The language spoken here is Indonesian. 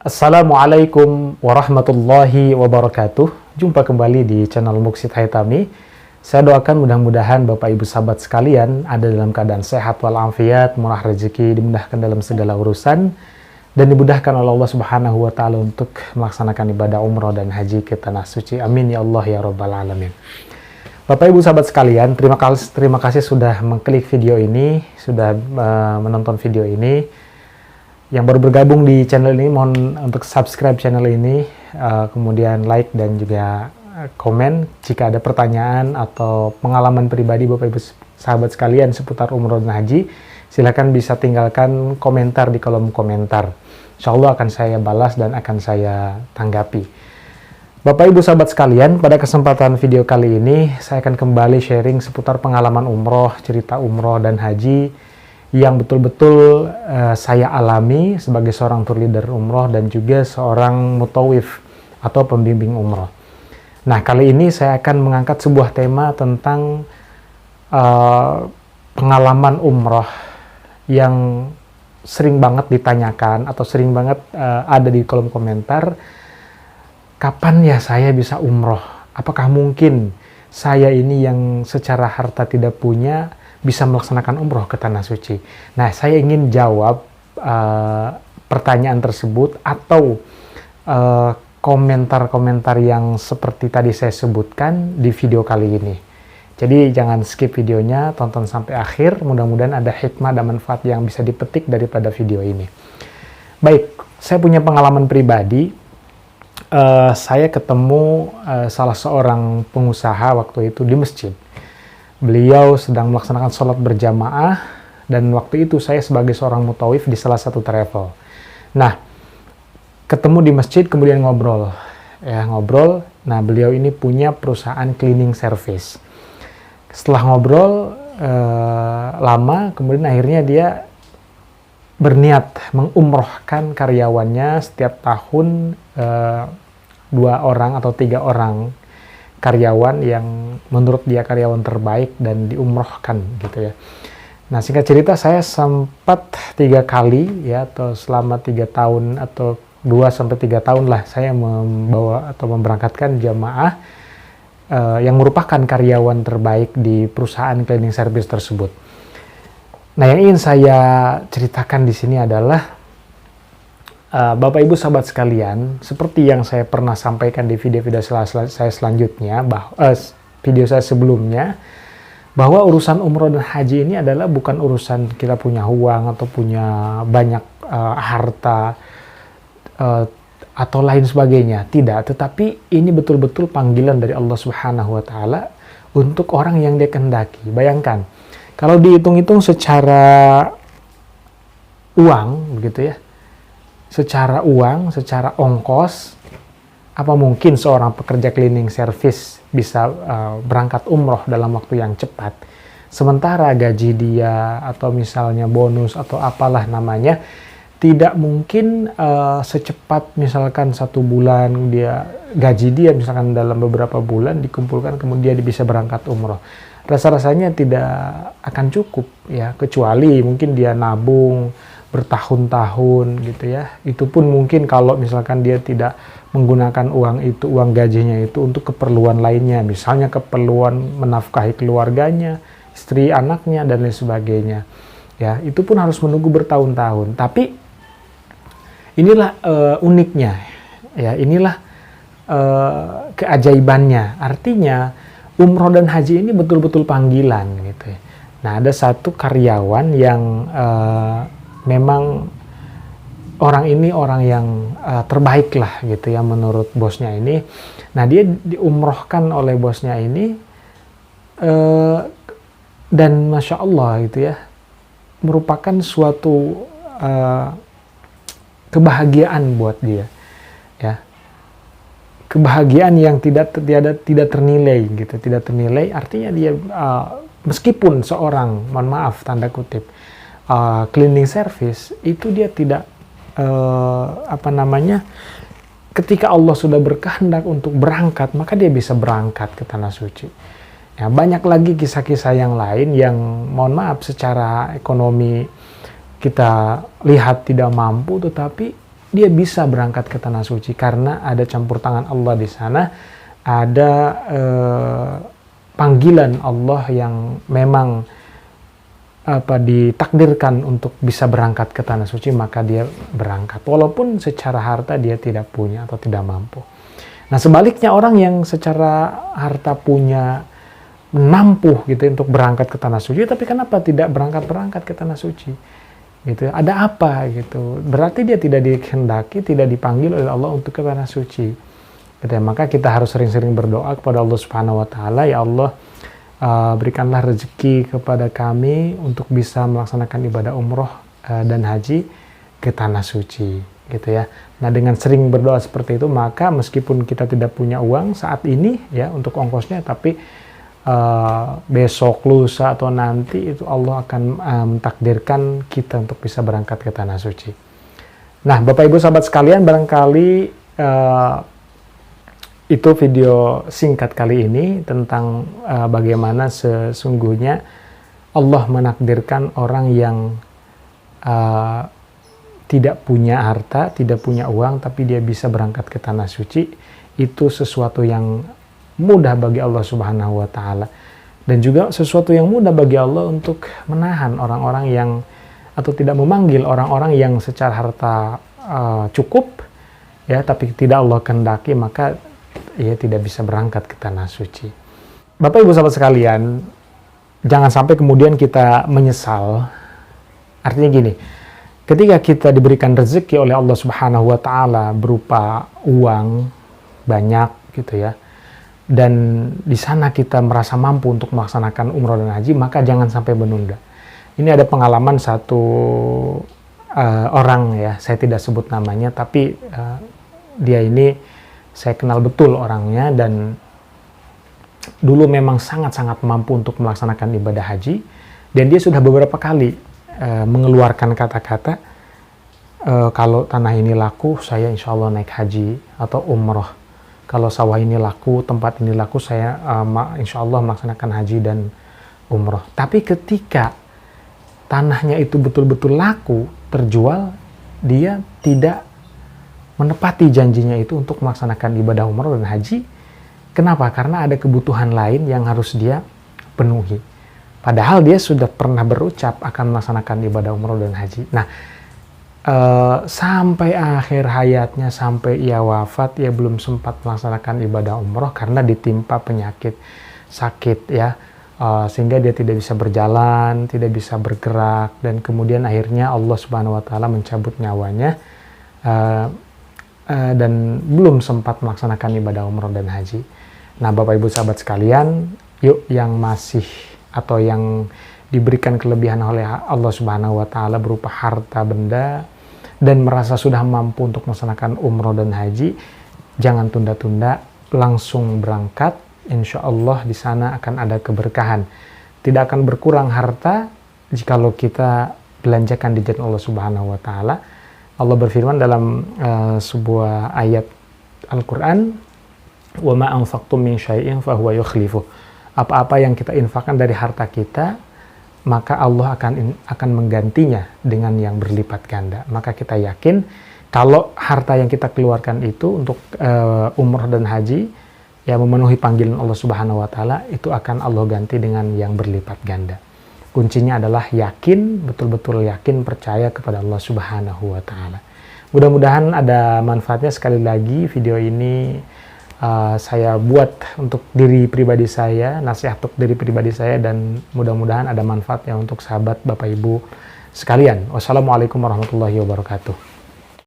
Assalamualaikum warahmatullahi wabarakatuh. Jumpa kembali di channel Muksid Haitami. Saya doakan mudah-mudahan Bapak Ibu sahabat sekalian ada dalam keadaan sehat walafiat, murah rezeki, dimudahkan dalam segala urusan, dan dimudahkan oleh Allah Subhanahu wa Ta'ala untuk melaksanakan ibadah umroh dan haji ke tanah suci. Amin ya Allah ya Rabbal Alamin. Bapak Ibu sahabat sekalian, terima kasih sudah mengklik video ini, sudah menonton video ini. Yang baru bergabung di channel ini, mohon untuk subscribe channel ini, kemudian like dan juga komen. Jika ada pertanyaan atau pengalaman pribadi Bapak Ibu sahabat sekalian seputar umroh dan haji, silakan bisa tinggalkan komentar di kolom komentar. Insya Allah akan saya balas dan akan saya tanggapi. Bapak Ibu sahabat sekalian, pada kesempatan video kali ini, saya akan kembali sharing seputar pengalaman umroh, cerita umroh dan haji yang betul-betul saya alami sebagai seorang tour leader umroh dan juga seorang mutawif atau pembimbing umroh. Nah, kali ini saya akan mengangkat sebuah tema tentang pengalaman umroh yang sering banget ditanyakan atau sering banget ada di kolom komentar. Kapan ya saya bisa umroh? Apakah mungkin saya ini yang secara harta tidak punya bisa melaksanakan umroh ke tanah suci? Nah, saya ingin jawab pertanyaan tersebut atau komentar-komentar yang seperti tadi saya sebutkan di video kali ini. Jadi jangan skip videonya, tonton sampai akhir. Mudah-mudahan ada hikmah dan manfaat yang bisa dipetik daripada video ini. Baik, saya punya pengalaman pribadi. Saya ketemu salah seorang pengusaha waktu itu di masjid. Beliau sedang melaksanakan sholat berjamaah, dan waktu itu saya sebagai seorang mutawif di salah satu travel. Nah, ketemu di masjid, kemudian ngobrol. Nah, beliau ini punya perusahaan cleaning service. Setelah ngobrol lama, kemudian akhirnya dia berniat mengumrohkan karyawannya setiap tahun 2 orang atau 3 orang karyawan yang menurut dia karyawan terbaik dan diumrohkan gitu ya. Nah, singkat cerita saya sempat 3 kali ya, atau selama 3 tahun atau 2-3 tahun lah saya membawa atau memberangkatkan jamaah yang merupakan karyawan terbaik di perusahaan cleaning service tersebut. Nah, yang ingin saya ceritakan di sini adalah Bapak Ibu sahabat sekalian, seperti yang saya pernah sampaikan di video-video saya selanjutnya, video saya sebelumnya, bahwa urusan umroh dan haji ini adalah bukan urusan kita punya uang atau punya banyak harta atau lain sebagainya. Tidak, tetapi ini betul-betul panggilan dari Allah Subhanahu wa Ta'ala untuk orang yang Dia kehendaki. Bayangkan, kalau dihitung-hitung secara uang, begitu ya, secara ongkos, apa mungkin seorang pekerja cleaning service bisa berangkat umroh dalam waktu yang cepat? Sementara gaji dia atau misalnya bonus atau apalah namanya, tidak mungkin secepat misalkan 1 bulan gaji dia misalkan dalam beberapa bulan dikumpulkan kemudian dia bisa berangkat umroh. Rasa-rasanya tidak akan cukup ya, kecuali mungkin dia nabung bertahun-tahun gitu ya. Itu pun mungkin kalau misalkan dia tidak menggunakan uang gajinya itu untuk keperluan lainnya, misalnya keperluan menafkahi keluarganya, istri, anaknya dan lain sebagainya. Ya, itu pun harus menunggu bertahun-tahun. Tapi inilah uniknya. Ya, inilah keajaibannya. Artinya umroh dan haji ini betul-betul panggilan gitu ya. Nah, ada satu karyawan yang memang orang ini orang yang terbaik lah gitu ya menurut bosnya ini. Nah, dia diumrohkan oleh bosnya ini dan Masya Allah gitu ya, merupakan suatu kebahagiaan buat dia ya, kebahagiaan yang tidak ternilai gitu, tidak ternilai. Artinya dia meskipun seorang, mohon maaf tanda kutip, cleaning service itu dia tidak ketika Allah sudah berkehendak untuk berangkat, maka dia bisa berangkat ke tanah suci. Ya, banyak lagi kisah-kisah yang lain yang mohon maaf secara ekonomi kita lihat tidak mampu, tetapi dia bisa berangkat ke tanah suci karena ada campur tangan Allah di sana, ada panggilan Allah yang memang ditakdirkan untuk bisa berangkat ke tanah suci, maka dia berangkat walaupun secara harta dia tidak punya atau tidak mampu. Nah, sebaliknya orang yang secara harta punya, mampu gitu untuk berangkat ke tanah suci, tapi kenapa tidak berangkat ke tanah suci? Gitu. Ada apa gitu? Berarti dia tidak dikehendaki, tidak dipanggil oleh Allah untuk ke tanah suci. Gitu. Maka kita harus sering-sering berdoa kepada Allah Subhanahu wa taala, ya Allah, berikanlah rezeki kepada kami untuk bisa melaksanakan ibadah umroh dan haji ke tanah suci, gitu ya. Nah, dengan sering berdoa seperti itu, maka meskipun kita tidak punya uang saat ini ya untuk ongkosnya, tapi besok, lusa atau nanti itu Allah akan mentakdirkan kita untuk bisa berangkat ke tanah suci. Nah, Bapak Ibu sahabat sekalian, barangkali itu video singkat kali ini tentang bagaimana sesungguhnya Allah menakdirkan orang yang tidak punya harta, tidak punya uang, tapi dia bisa berangkat ke tanah suci. Itu sesuatu yang mudah bagi Allah Subhanahu wa taala, dan juga sesuatu yang mudah bagi Allah untuk menahan orang-orang yang, atau tidak memanggil orang-orang yang secara harta cukup ya, tapi tidak Allah kehendaki, maka ia tidak bisa berangkat ke tanah suci. Bapak Ibu sahabat sekalian, jangan sampai kemudian kita menyesal. Artinya gini, ketika kita diberikan rezeki oleh Allah Subhanahu wa taala berupa uang banyak gitu ya, dan di sana kita merasa mampu untuk melaksanakan umroh dan haji, maka jangan sampai menunda. Ini ada pengalaman satu orang ya, saya tidak sebut namanya, tapi dia ini saya kenal betul orangnya, dan dulu memang sangat-sangat mampu untuk melaksanakan ibadah haji, dan dia sudah beberapa kali mengeluarkan kata-kata, kalau tanah ini laku, saya insya Allah naik haji atau umroh. Kalau sawah ini laku, tempat ini laku, saya insya Allah melaksanakan haji dan umroh. Tapi ketika tanahnya itu betul-betul laku, terjual, dia tidak menepati janjinya itu untuk melaksanakan ibadah umroh dan haji. Kenapa? Karena ada kebutuhan lain yang harus dia penuhi. Padahal dia sudah pernah berucap akan melaksanakan ibadah umroh dan haji. Nah, sampai akhir hayatnya, sampai ia wafat, ia belum sempat melaksanakan ibadah umroh karena ditimpa penyakit sakit ya, sehingga dia tidak bisa berjalan, tidak bisa bergerak, dan kemudian akhirnya Allah Subhanahu wa taala mencabut nyawanya, dan belum sempat melaksanakan ibadah umroh dan haji. Nah, Bapak Ibu sahabat sekalian, yuk yang masih atau yang diberikan kelebihan oleh Allah Subhanahu wa taala berupa harta benda dan merasa sudah mampu untuk melaksanakan umroh dan haji, jangan tunda-tunda, langsung berangkat. Insya Allah di sana akan ada keberkahan. Tidak akan berkurang harta jikalau kita belanjakan di jalan Allah Subhanahu wa taala. Allah berfirman dalam sebuah ayat Al-Quran, wa ma anfaqtum min syai'in fahuwa yukhlifuh. Apa-apa yang kita infakkan dari harta kita, maka Allah akan menggantinya dengan yang berlipat ganda. Maka kita yakin kalau harta yang kita keluarkan itu untuk umroh dan haji, ya memenuhi panggilan Allah Subhanahu wa taala, itu akan Allah ganti dengan yang berlipat ganda. Kuncinya adalah yakin, betul-betul yakin, percaya kepada Allah Subhanahu wa taala. Mudah-mudahan ada manfaatnya. Sekali lagi, video ini saya buat untuk diri pribadi saya, nasihat untuk diri pribadi saya, dan mudah-mudahan ada manfaatnya untuk sahabat Bapak Ibu sekalian. Wassalamualaikum warahmatullahi wabarakatuh.